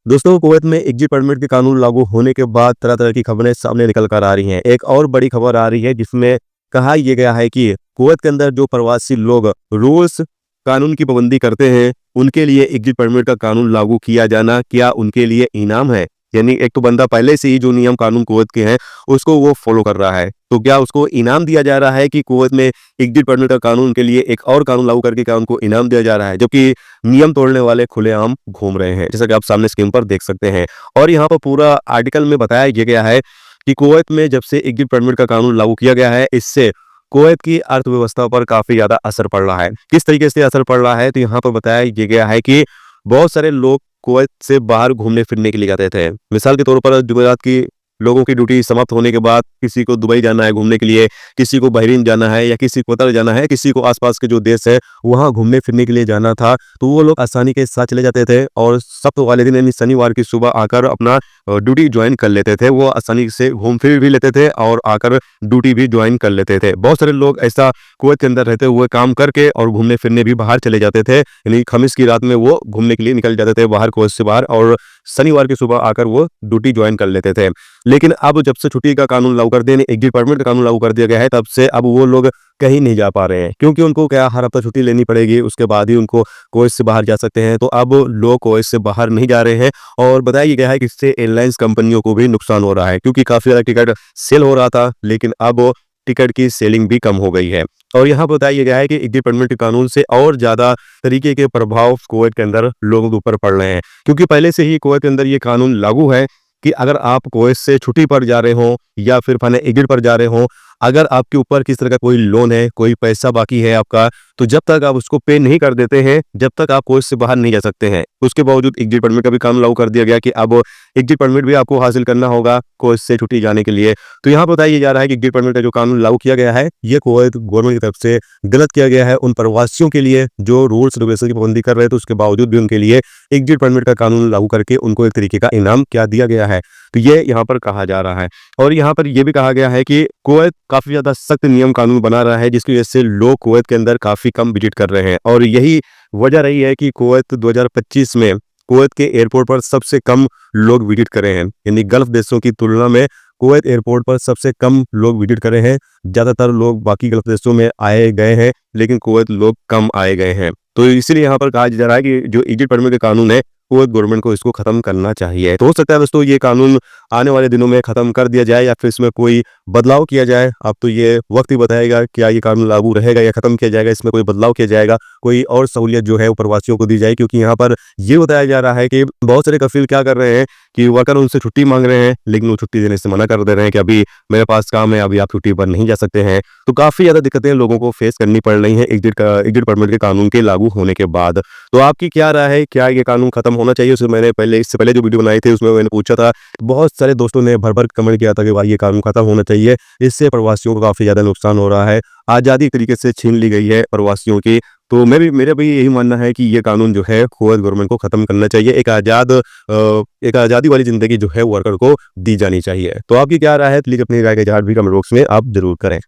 दोस्तों, कुवैत में exit permit के कानून लागू होने के बाद तरह-तरह की खबरें सामने निकल कर आ रही हैं। एक और बड़ी खबर आ रही है जिसमें कहा ये गया है कि कुवैत के अंदर जो प्रवासी लोग रूल्स कानून की पाबंदी करते हैं, उनके लिए एग्जिट परमिट का कानून लागू किया जाना क्या उनके लिए इनाम है? यानी एक तो बंदा पहले से ही जो नियम कानून कुवैत के हैं, उसको वो फॉलो कर रहा है। तो क्या उसको इनाम दिया जा रहा है कि कुवैत में एग्जिट परमिट का कानून के लिए एक और कानून लागू करके क्या उनको इनाम दिया जा रहा है? जबकि नियम तोड़ने वाले खुलेआम घूम रहे हैं, जैसा कि आप सामने स्क्रीन पर देख सकते हैं। और यहाँ पर पूरा आर्टिकल में बताया ये गया है कि कुवैत में जब से एग्जिट परमिट का कानून लागू किया गया है, इससे कुवैत की अर्थव्यवस्था पर काफ़ी ज़्यादा असर पड़ रहा है। किस तरीके से असर पड़ रहा है? तो यहाँ पर बताया ये गया है कि बहुत सारे लोग कुवैत से बाहर घूमने-फिरने के लिए जाते थे। मिसाल के तौर पर जुमेरात की लोगों की ड्यूटी समाप्त होने के बाद किसी को दुबई जाना है घूमने के लिए, किसी को बहरीन जाना है या किसी को कतर जाना है, किसी को आस-पास के जो देश है, वहाँ घूमने-फिरने के लिए जाना था, तो वो लोग आसानी के साथ चले जाते थे और सब्त वाले दिन यानी शनिवार की सुबह आकर अपना ड्यूटी जॉइन कर लेते थे। वो आसानी से घूम-फिर भी लेते थे और आकर ड्यूटी भी जॉइन कर लेते थे। बहुत सारे लोग ऐसा कुवैत के अंदर रहते हुए काम करके और घूमने-फिरने भी बाहर चले जाते थे। यानी ख़मीस की रात में वो घूमने के लिए निकल जाते थे बाहर, कुवैत से बाहर, और शनिवार की सुबह आकर वो ड्यूटी जॉइन कर लेते थे। लेकिन अब जब से छुट्टी का कानून लागू कर दिया, यानी एग्जिट परमिट का कानून लागू कर दिया गया है, तब से अब वो लोग कहीं नहीं जा पा रहे हैं, क्योंकि उनको क्या हर हफ्ता छुट्टी लेनी पड़ेगी, उसके बाद ही उनको कुवैत से बाहर जा सकते हैं। तो अब लोग कुवैत से बाहर नहीं जा रहे हैं और बताया ये गया है कि इससे एयरलाइंस कंपनियों को भी नुकसान हो रहा है, क्योंकि काफ़ी ज़्यादा टिकट सेल हो रहा था, लेकिन अब टिकट की सेलिंग भी कम हो गई है। और यहाँ बताया गया है कि एग्जिट परमिट के कानून से और ज़्यादा तरीके के प्रभाव कुवैत के अंदर लोगों के ऊपर पड़ रहे हैं, क्योंकि पहले से ही कुवैत के अंदर ये कानून लागू है कि अगर आप कुवैत से छुट्टी पर जा रहे हो या फिर फलाने एग्जिट पर जा रहे हो, अगर आपके ऊपर किस तरह का कोई लोन है, कोई पैसा बाकी है आपका, तो जब तक आप उसको पे नहीं कर देते हैं, जब तक आप कुवैत से बाहर नहीं जा सकते हैं। उसके बावजूद एग्जिट परमिट का भी कानून लागू कर दिया गया कि अब एग्जिट परमिट भी आपको हासिल करना होगा कुवैत से छुट्टी जाने के लिए। तो यहाँ बताया जा रहा है कि एग्जिट परमिट का जो कानून लागू किया गया है, ये कुवैत गवर्नमेंट की तरफ से गलत किया गया है उन प्रवासियों के लिए जो रूल्स रेगुलेशन की पाबंदी कर रहे थे, तो उसके बावजूद भी उनके लिए एग्जिट परमिट का कानून लागू करके उनको एक तरीके का इनाम क्या दिया गया है। तो ये यहाँ पर कहा जा रहा है। और यहाँ पर ये भी कहा गया है कि कुवैत काफ़ी ज़्यादा सख्त नियम कानून बना रहा है, जिसकी वजह से लोग कुवैत के अंदर काफ़ी कम विजिट कर रहे हैं। और यही वजह रही है कि कुवैत 2025 में कुवैत के एयरपोर्ट पर सबसे कम लोग विजिट कर रहे हैं। यानी गल्फ देशों की तुलना में कुवैत एयरपोर्ट पर सबसे कम लोग विजिट कर रहे हैं। ज़्यादातर लोग बाकी गल्फ देशों में आए गए हैं, लेकिन कुवैत लोग कम आए गए हैं। तो इसीलिए यहाँ पर कहा जा रहा है कि जो एग्जिट परमिट का कानून है, कुवैत गवर्नमेंट को इसको खत्म करना चाहिए। तो हो सकता है दोस्तों ये कानून आने वाले दिनों में खत्म कर दिया जाए या फिर इसमें कोई बदलाव किया जाए। अब तो ये वक्त ही बताएगा क्या ये कानून लागू रहेगा या खत्म किया जाएगा, इसमें कोई बदलाव किया जाएगा, कोई और सहूलियत जो है वो प्रवासियों को दी जाए। क्योंकि यहाँ पर ये बताया जा रहा है कि बहुत सारे कफील क्या कर रहे हैं कि वर्कर उनसे छुट्टी मांग रहे हैं, लेकिन वो छुट्टी देने से मना कर दे रहे हैं कि अभी मेरे पास काम है, अभी आप छुट्टी पर नहीं जा सकते हैं। तो काफ़ी ज़्यादा दिक्कतें लोगों को फेस करनी पड़ रही हैं एग्जिट परमिट के कानून के लागू होने के बाद। तो आपकी क्या राय है? क्या ये कानून खत्म होना चाहिए? उसमें मैंने इससे पहले जो वीडियो बनाई थी उसमें मैंने पूछा था, बहुत सारे दोस्तों ने भर-भर कमेंट किया था कि भाई ये कानून खत्म होना चाहिए, इससे प्रवासियों को काफ़ी ज़्यादा नुकसान हो रहा है। आज़ादी एक तरीके से छीन ली गई है प्रवासियों की। तो मेरा भी यही मानना है कि ये कानून जो है कुवैत गवर्नमेंट को खत्म करना चाहिए। एक आज़ादी वाली ज़िंदगी जो है वर्कर को दी जानी चाहिए। तो आपकी क्या राय है? प्लीज़ अपनी राय का इज़हार भी कमेंट बॉक्स में आप ज़रूर करें।